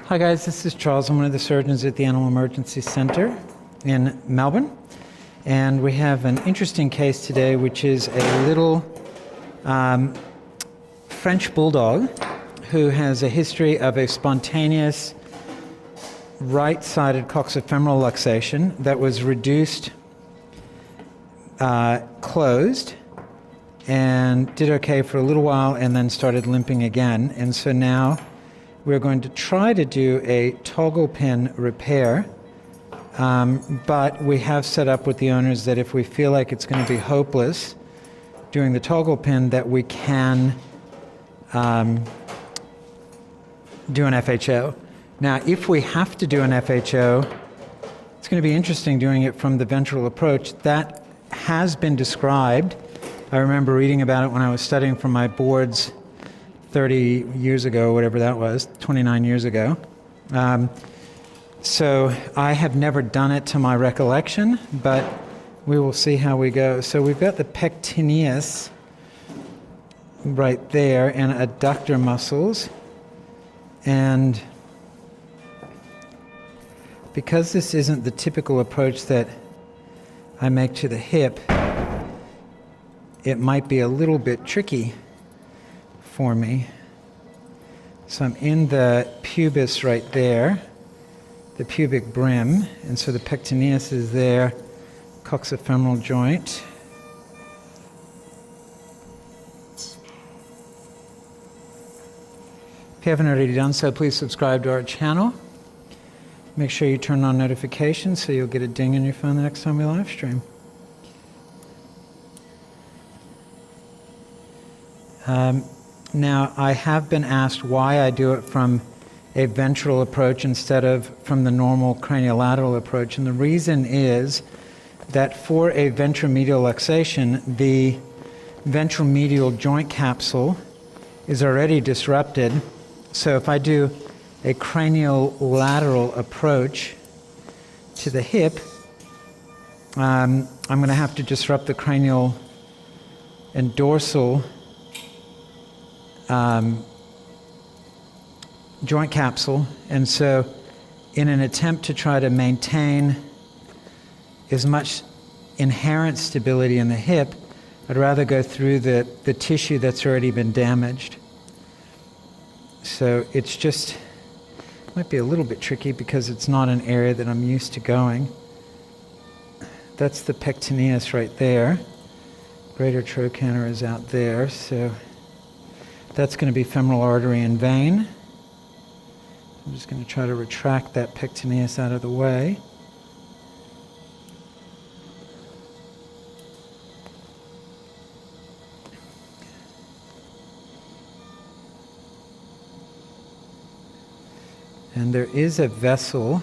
Hi guys, this is Charles. I'm one of the surgeons at the Animal Emergency Center in Melbourne. And we have an interesting case today, which is a little French bulldog who has a history of a spontaneous right-sided coxofemoral luxation that was reduced, closed, and did okay for a little while and then started limping again. And so now we're going to try to do a toggle pin repair, but we have set up with the owners that if we feel like it's going to be hopeless doing the toggle pin, that we can do an FHO. Now, if we have to do an FHO, it's going to be interesting doing it from the ventral approach. That has been described. I remember reading about it when I was studying for my boards 30 years ago, whatever that was, 29 years ago. So I have never done it to my recollection, but we will see how we go. So we've got the pectineus right there and adductor muscles. And because this isn't the typical approach that I make to the hip, it might be a little bit tricky for me. So I'm in the pubis right there, the pubic brim, and so the pectineus is there, coxofemoral joint. If you haven't already done so, please subscribe to our channel. Make sure you turn on notifications so you'll get a ding on your phone the next time we live stream. Now, I have been asked why I do it from a ventral approach instead of from the normal craniolateral approach, and the reason is that for a ventromedial luxation, the ventromedial joint capsule is already disrupted. So if I do a craniolateral approach to the hip, I'm going to have to disrupt the cranial and dorsal joint capsule, and so in an attempt to try to maintain as much inherent stability in the hip, I'd rather go through the tissue that's already been damaged. So it's just, might be a little bit tricky because it's not an area that I'm used to going. That's the pectineus right there. Greater trochanter is out there, so that's going to be femoral artery and vein. I'm just going to try to retract that pectineus out of the way. And there is a vessel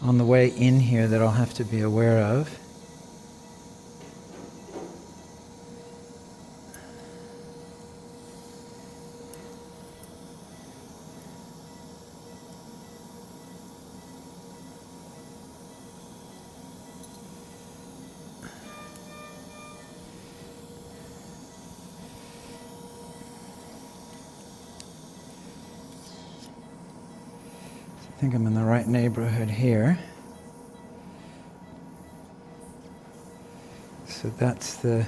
on the way in here that I'll have to be aware of. I think I'm in the right neighborhood here. So that's the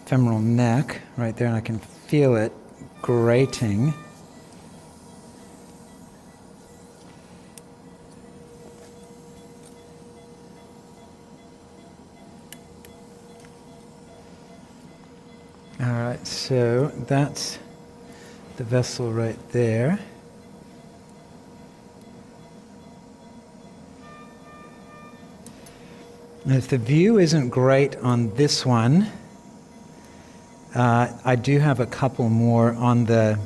femoral neck right there, and I can feel it grating. All right, so that's the vessel right there. And if the view isn't great on this one, I do have a couple more on the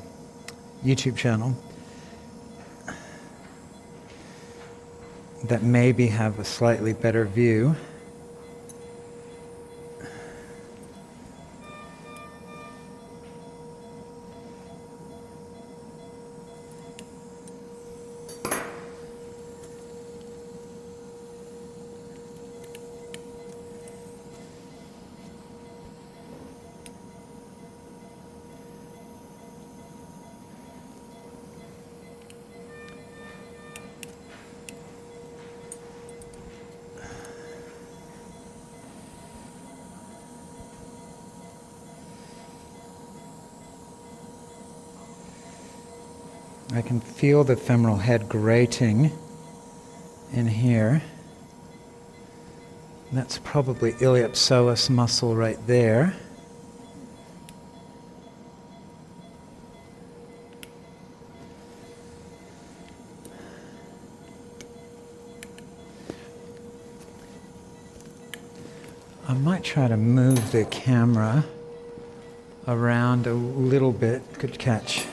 YouTube channel that maybe have a slightly better view. I can feel the femoral head grating in here. That's probably iliopsoas muscle right there. I might try to move the camera around a little bit. Good catch.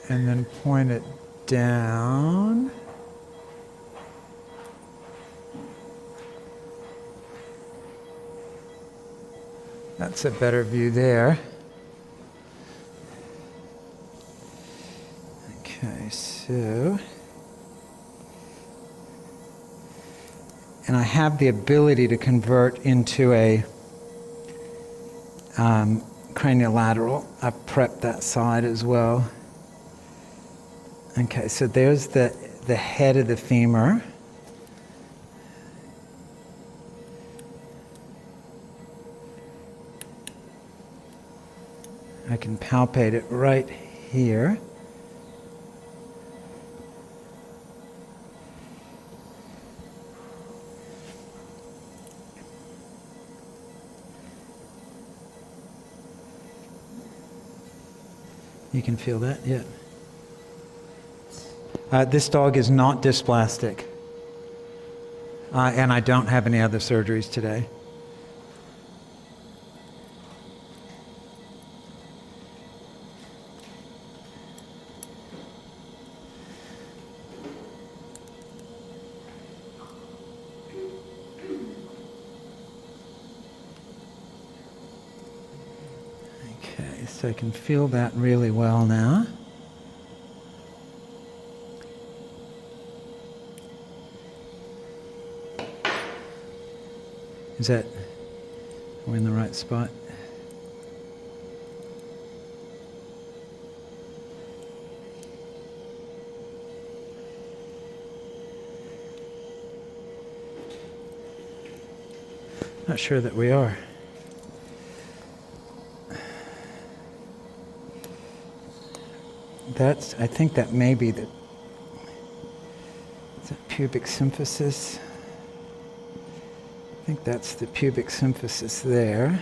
And then point it down. That's a better view there. Okay, so... And I have the ability to convert into a craniolateral. I've prepped that side as well. Okay, so there's the head of the femur. I can palpate it right here. You can feel that? Yeah. This dog is not dysplastic. And I don't have any other surgeries today. Okay, so I can feel that really well now. Is that, are we in the right spot? Not sure that we are. That's, I think that may be the, is that pubic symphysis? I think that's the pubic symphysis there.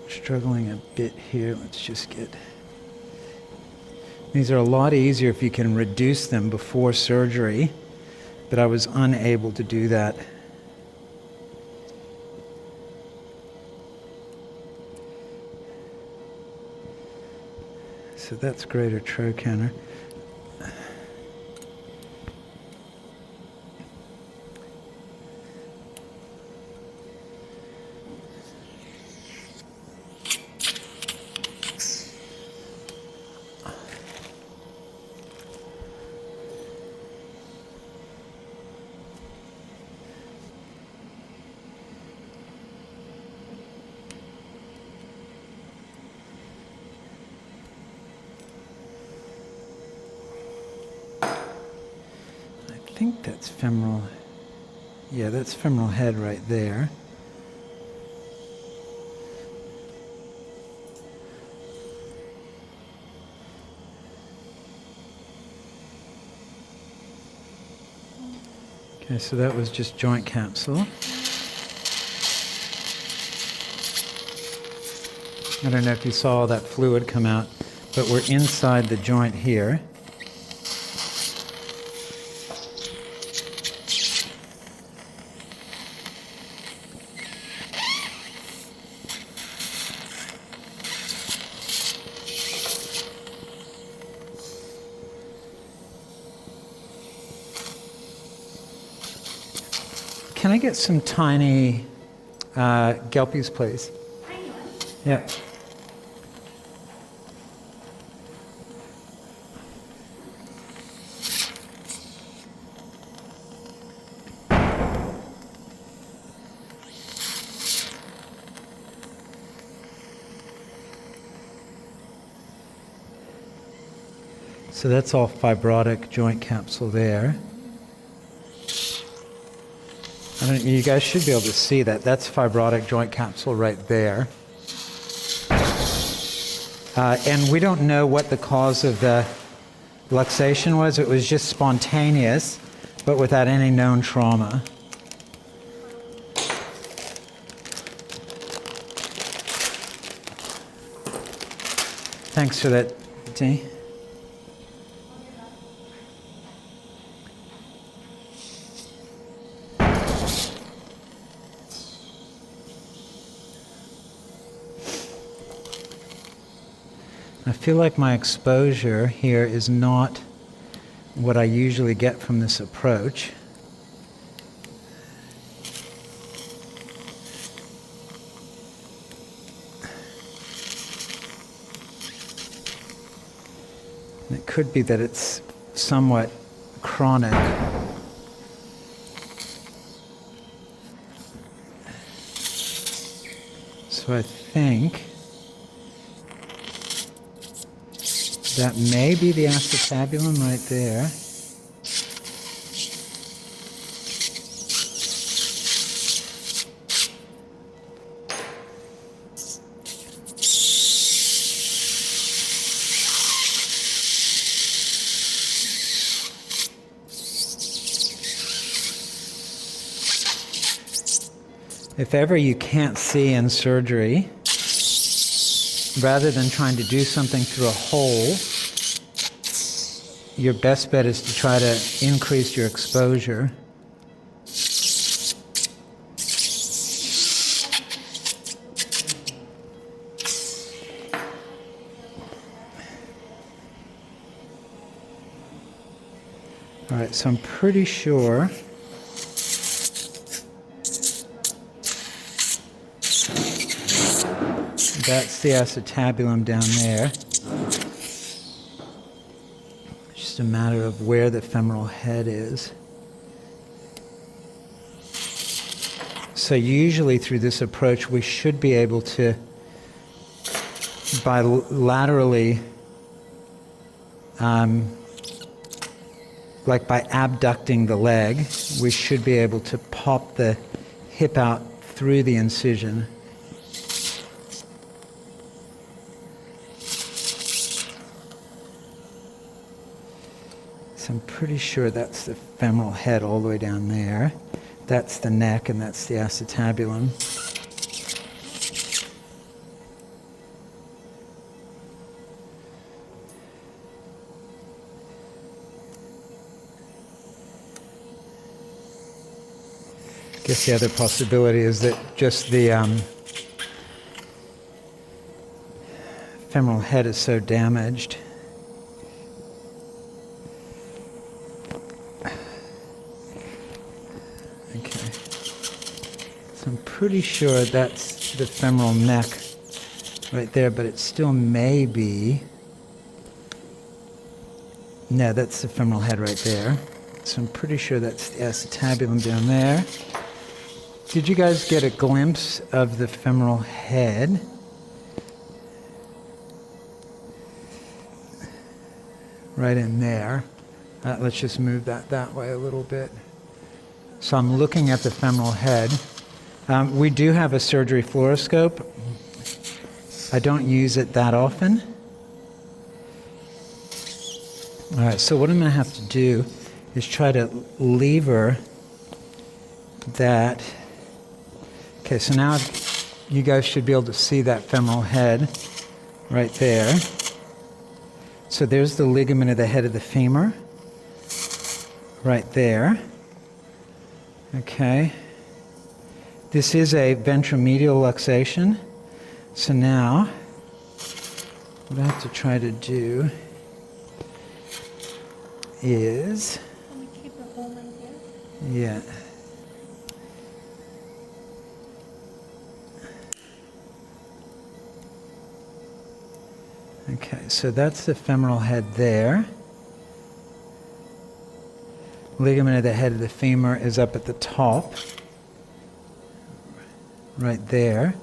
Struggling a bit here. Let's just get... These are a lot easier if you can reduce them before surgery, but I was unable to do that. So that's greater trochanter. I think that's femoral. Yeah, that's femoral head right there. Okay, so that was just joint capsule. I don't know if you saw that fluid come out, but we're inside the joint here. Can I get some tiny Gelpies, please? Tiny ones? Yeah. So that's all fibrotic joint capsule there. You guys should be able to see that. That's fibrotic joint capsule right there. And we don't know what the cause of the luxation was. It was just spontaneous, but without any known trauma. Thanks for that, Dee. I feel like my exposure here is not what I usually get from this approach. It could be that it's somewhat chronic. So I think that may be the acetabulum right there. If ever you can't see in surgery, rather than trying to do something through a hole, your best bet is to try to increase your exposure. All right, so I'm pretty sure that's the acetabulum down there. It's just a matter of where the femoral head is. So usually through this approach we should be able to, laterally, like by abducting the leg, we should be able to pop the hip out through the incision. I'm pretty sure that's the femoral head all the way down there. That's the neck and that's the acetabulum. I guess the other possibility is that just the femoral head is so damaged. I'm pretty sure that's the femoral neck right there, but it still may be. No, that's the femoral head right there. So I'm pretty sure that's the acetabulum down there. Did you guys get a glimpse of the femoral head? Right in there. Let's just move that way a little bit. So I'm looking at the femoral head. We do have a surgery fluoroscope. I don't use it that often. All right, so what I'm going to have to do is try to lever that. Okay, so now you guys should be able to see that femoral head right there. So there's the ligament of the head of the femur right there. Okay. This is a ventromedial luxation. So now, what I have to try to do is, can you keep a hole right there? yeah. Okay, so that's the femoral head there. Ligament of the head of the femur is up at the top. Right there.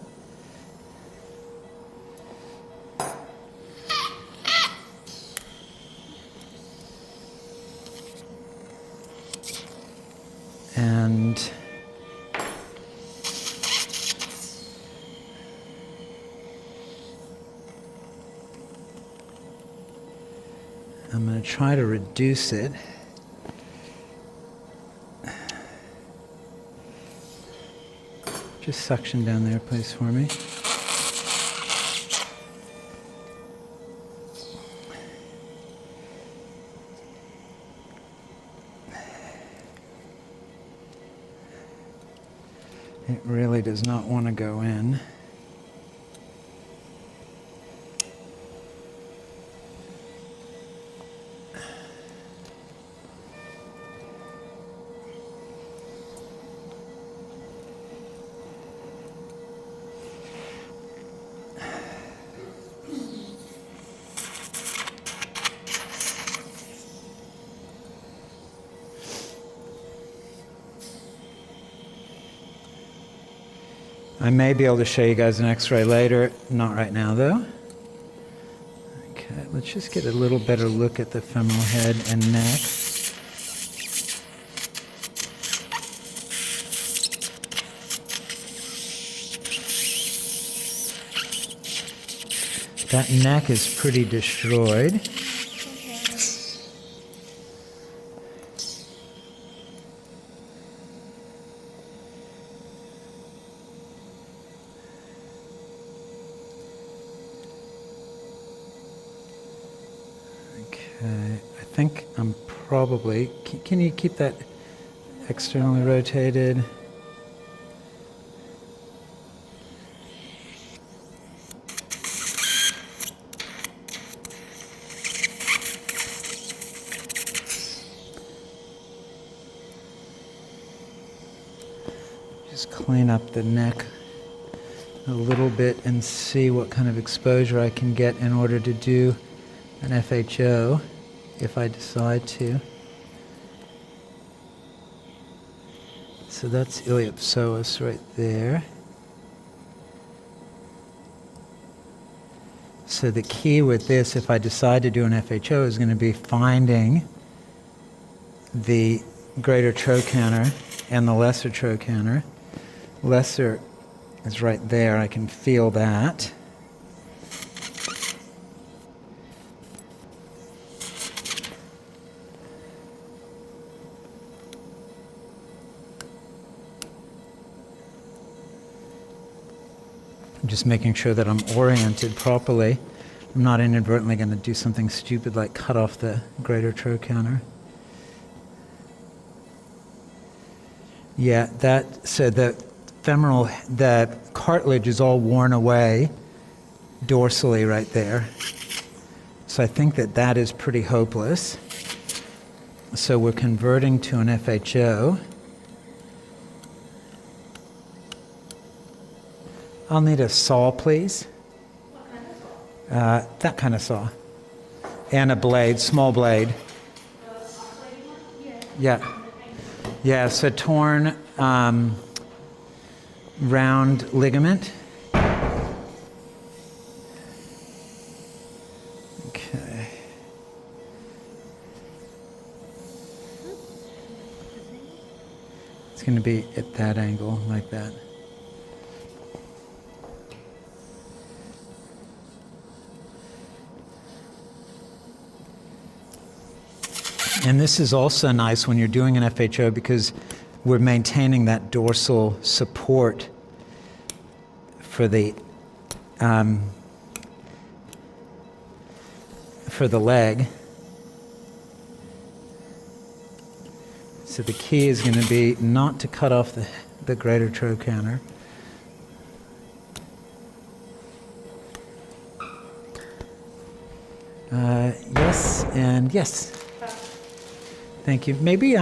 I'm going to try to reduce it. Just suction down there, please, for me. It really does not want to go in. I may be able to show you guys an x-ray later, not right now though. Okay, let's just get a little better look at the femoral head and neck. That neck is pretty destroyed. Okay, I think I'm probably, can you keep that externally rotated? Just clean up the neck a little bit and see what kind of exposure I can get in order to do an FHO if I decide to. So that's iliopsoas right there. So the key with this, if I decide to do an FHO, is going to be finding the greater trochanter and the lesser trochanter. Lesser is right there. I can feel that. I'm just making sure that I'm oriented properly. I'm not inadvertently going to do something stupid like cut off the greater trochanter. Yeah, so the the cartilage is all worn away dorsally right there. So I think that that is pretty hopeless. So we're converting to an FHO. I'll need a saw, please. What kind of saw? That kind of saw. And a blade, small blade. The oscillating one? Yeah. Yeah. Yeah, so torn round ligament. Okay. It's going to be at that angle, like that. And this is also nice when you're doing an FHO because we're maintaining that dorsal support for the leg. So the key is going to be not to cut off the greater trochanter. Yes, and yes. Thank you. Maybe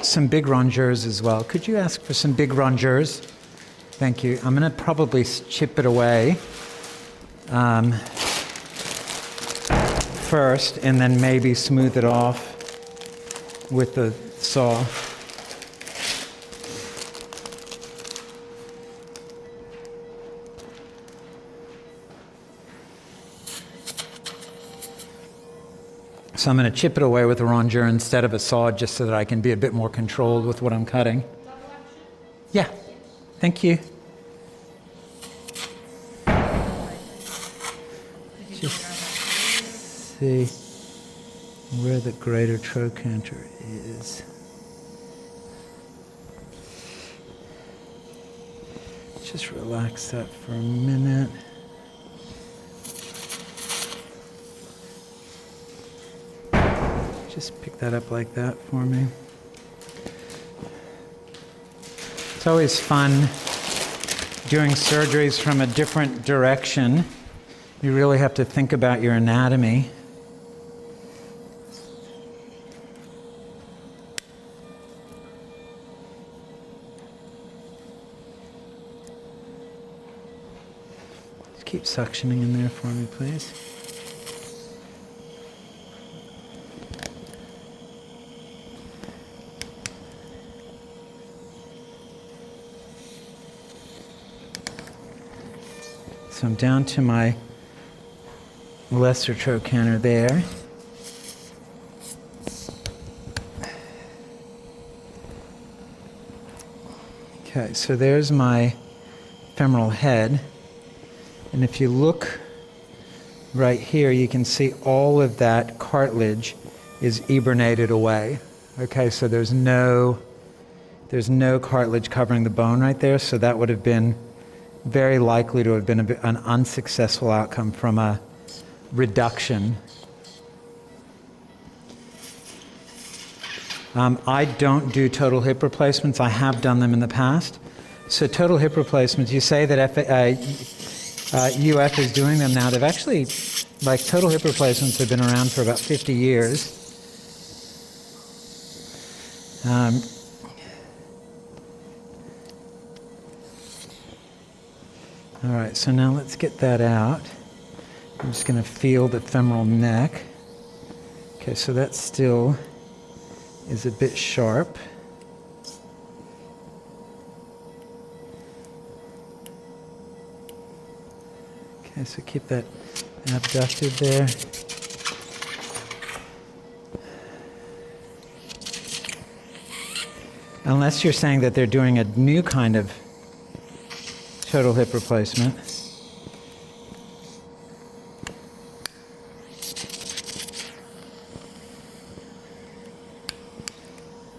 some big rongeurs as well. Could you ask for some big rongeurs? Thank you. I'm going to probably chip it away first and then maybe smooth it off with the saw. So I'm going to chip it away with a rongeur instead of a saw just so that I can be a bit more controlled with what I'm cutting. Yeah, thank you. Just see. where the greater trochanter is. Just relax that for a minute. Just pick that up like that for me. It's always fun doing surgeries from a different direction. You really have to think about your anatomy. Just keep suctioning in there for me, please. So I'm down to my lesser trochanter there. Okay, so there's my femoral head. And if you look right here, you can see all of that cartilage is eburnated away. Okay, so there's no cartilage covering the bone right there, so that would have been very likely to have been an unsuccessful outcome from a reduction. I don't do total hip replacements. I have done them in the past. So total hip replacements, you say that UF is doing them now. They've actually, like, total hip replacements have been around for about 50 years. All right, so now let's get that out. I'm just going to feel the femoral neck. Okay, so that still is a bit sharp. Okay, so keep that abducted there. Unless you're saying that they're doing a new kind of total hip replacement.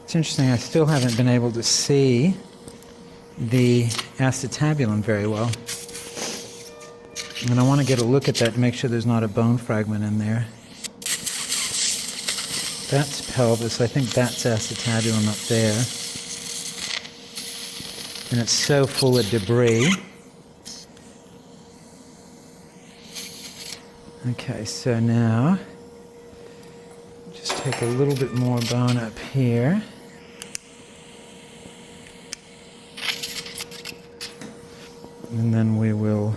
It's interesting, I still haven't been able to see the acetabulum very well. And I want to get a look at that to make sure there's not a bone fragment in there. That's pelvis. I think that's acetabulum up there. And it's so full of debris. Okay, so now just take a little bit more bone up here. And then we will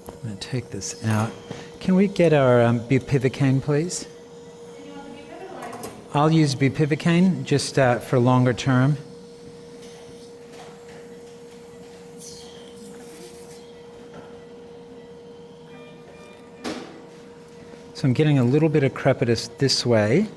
I'm going to take this out. Can we get our bupivacaine, please? I'll use bupivacaine just for longer term. So I'm getting a little bit of crepitus this way.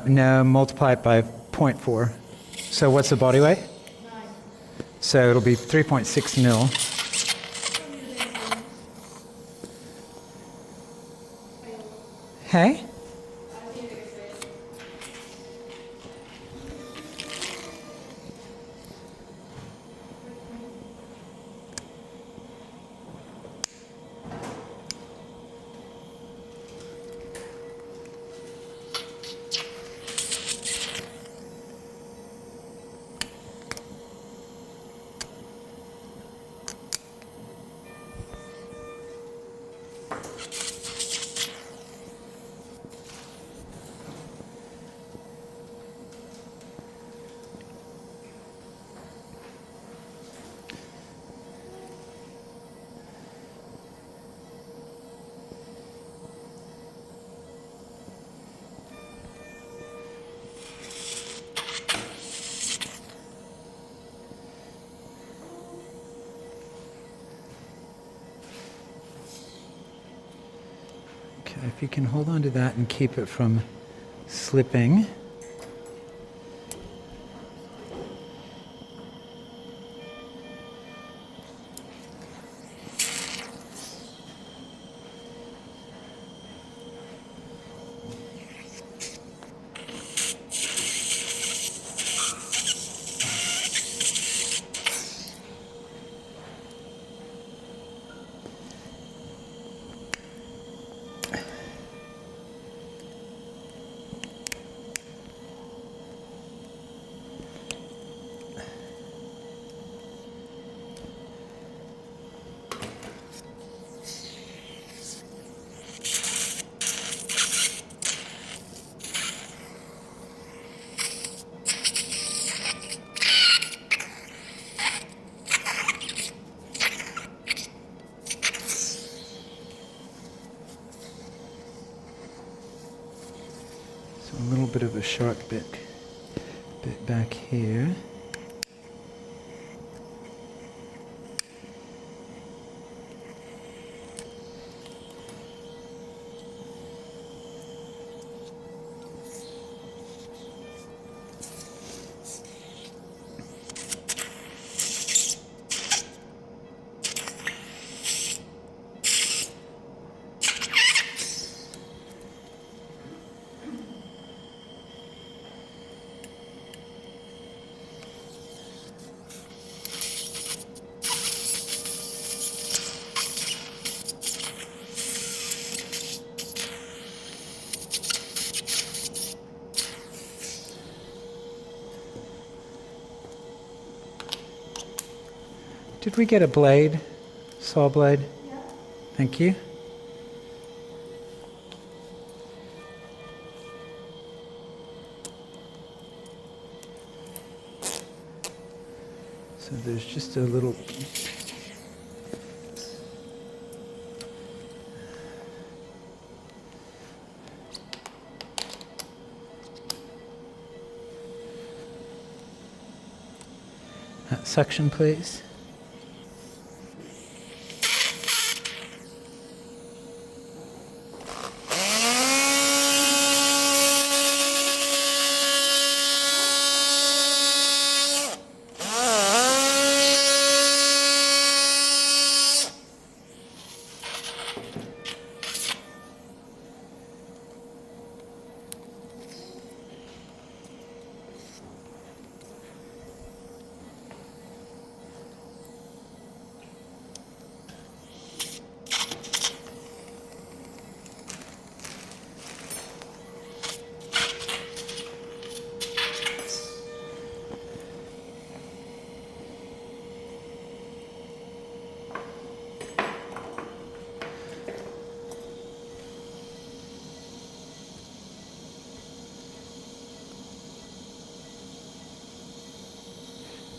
No, multiply it by 0.4. So what's the body weight? 9. So it'll be 3.6 mil. Hey? if you can hold on to that and keep it from slipping. So a little bit of a sharp bit back here. Did we get a blade? Saw blade? Yeah. Thank you. So there's just a little... Suction, please.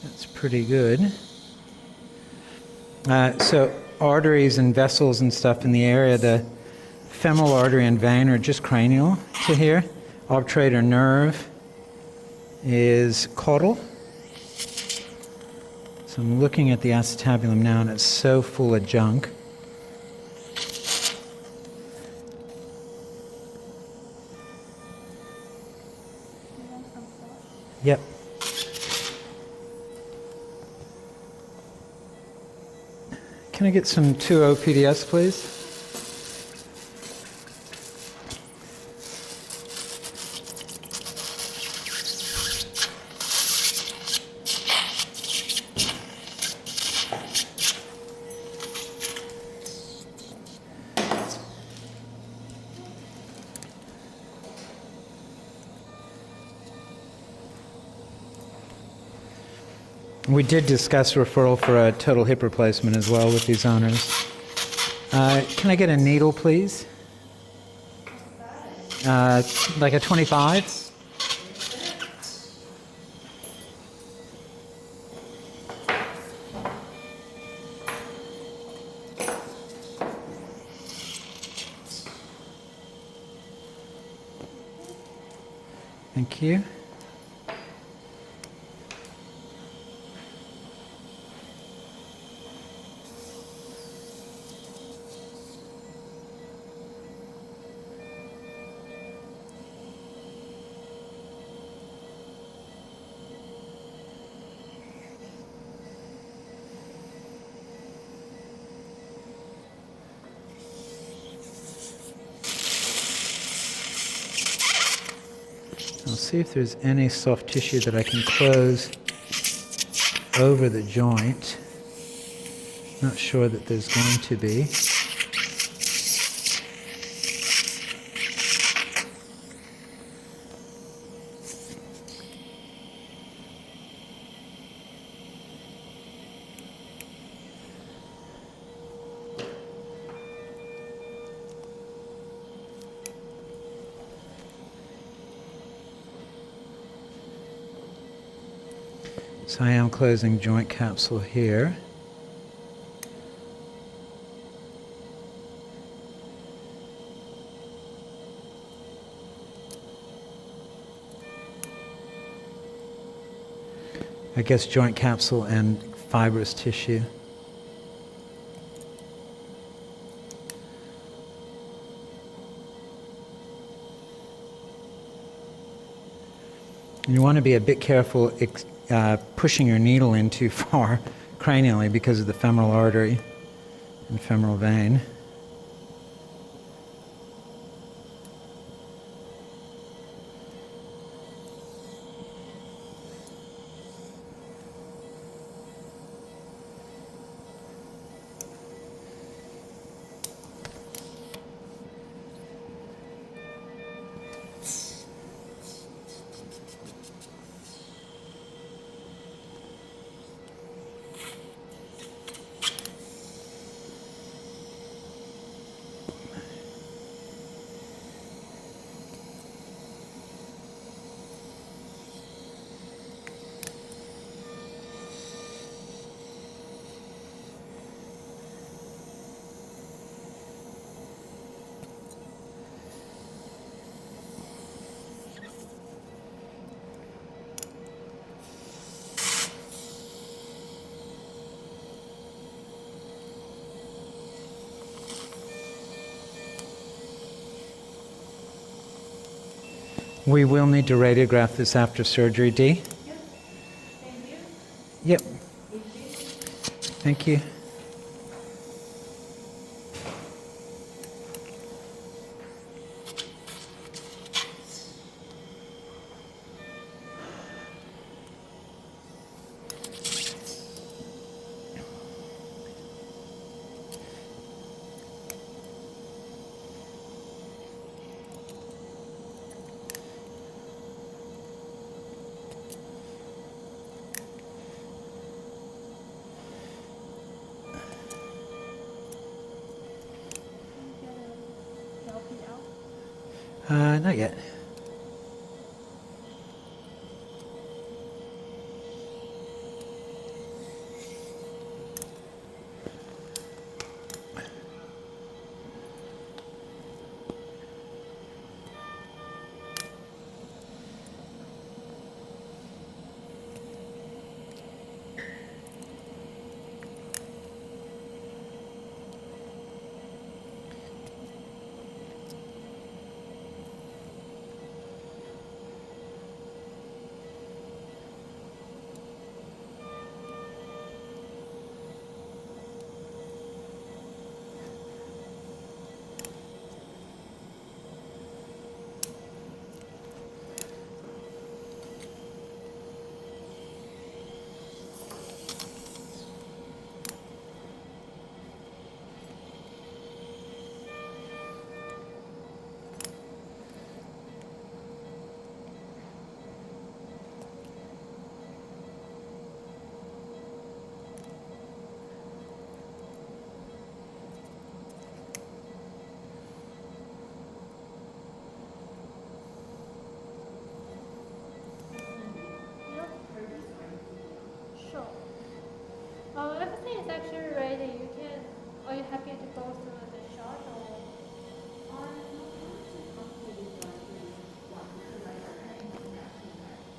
That's pretty good. So arteries and vessels and stuff in the area, the femoral artery and vein are just cranial to here. Obturator nerve is caudal. So I'm looking at the acetabulum now and it's so full of junk. Yep. Can I get some 2O PDS, please? We did discuss referral for a total hip replacement as well with these owners. Can I get a needle, please? Like a 25? Thank you. I'll see if there's any soft tissue that I can close over the joint. Not sure that there's going to be. So I am closing joint capsule here. I guess joint capsule and fibrous tissue. And you want to be a bit careful pushing your needle in too far cranially because of the femoral artery and femoral vein. We will need to radiograph this after surgery, Dee. Yep. Thank you. Yep. Thank you. Help you out? Not yet. Yep. Sure. Everything is actually ready. You can. Are you happy to go through the shot or?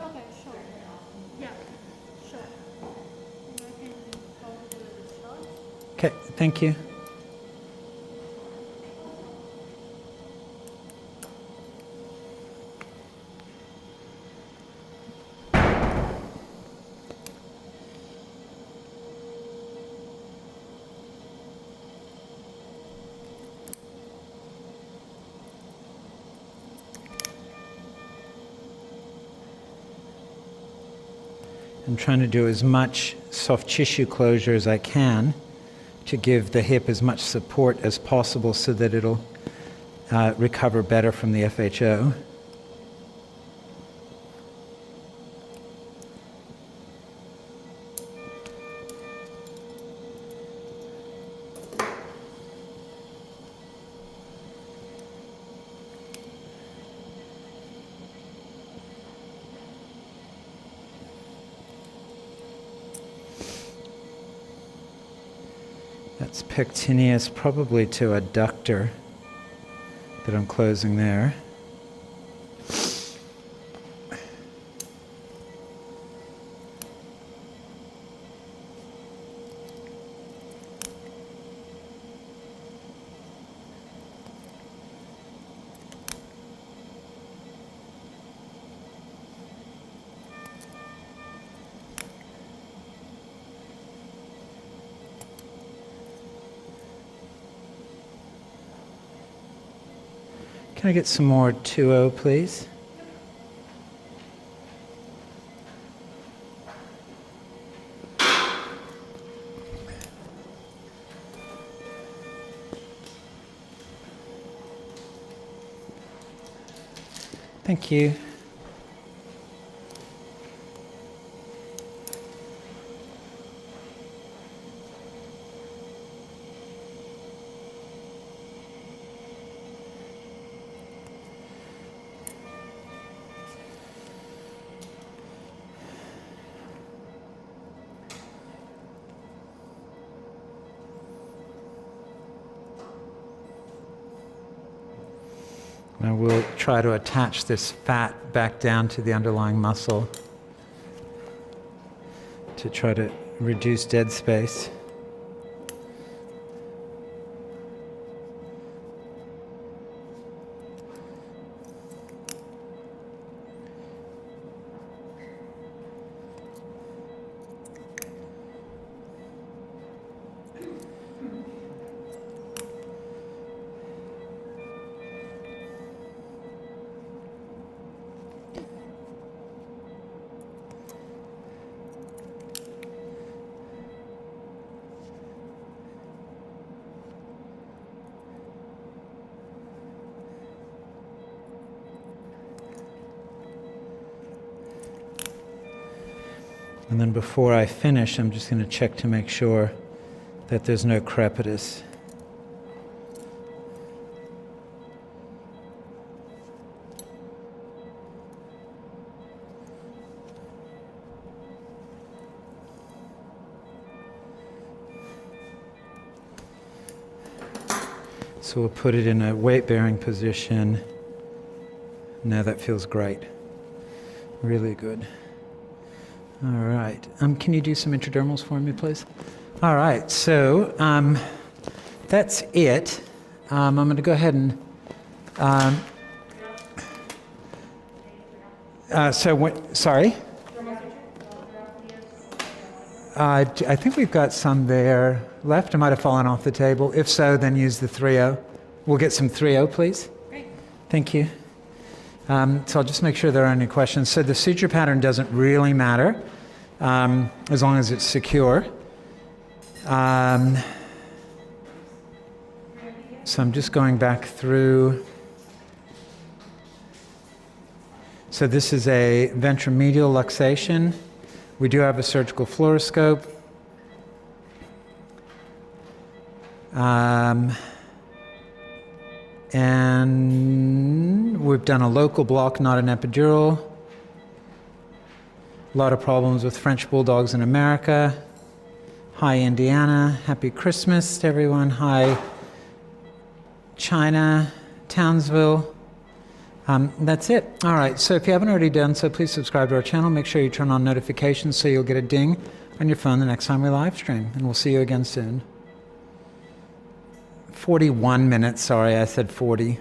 Okay, sure. Yeah, sure. And I can go through the shot. Okay, thank you. I'm trying to do as much soft tissue closure as I can to give the hip as much support as possible so that it'll recover better from the FHO. That's pectineus, probably to adductor that I'm closing there. Can I get some more 2O, please? Thank you. Now we'll try to attach this fat back down to the underlying muscle to try to reduce dead space. And then before I finish, I'm just going to check to make sure that there's no crepitus. So we'll put it in a weight-bearing position. Now that feels great. Really good. All right. Can you do some intradermals for me, please? All right. So that's it. I'm going to go ahead and... sorry? I think we've got some there left. It might have fallen off the table. If so, then use the 3O. We'll get some 3O, please. Great. Thank you. So I'll just make sure there aren't any questions. So the suture pattern doesn't really matter as long as it's secure. So I'm just going back through. So this is a ventromedial luxation. We do have a surgical fluoroscope. And we've done a local block, not an epidural. A lot of problems with French bulldogs in America. Hi, Indiana. Happy Christmas to everyone. Hi, China, Townsville. That's it. All right, so if you haven't already done so, please subscribe to our channel. Make sure you turn on notifications so you'll get a ding on your phone the next time we live stream. And we'll see you again soon. 41 minutes, sorry, I said 40.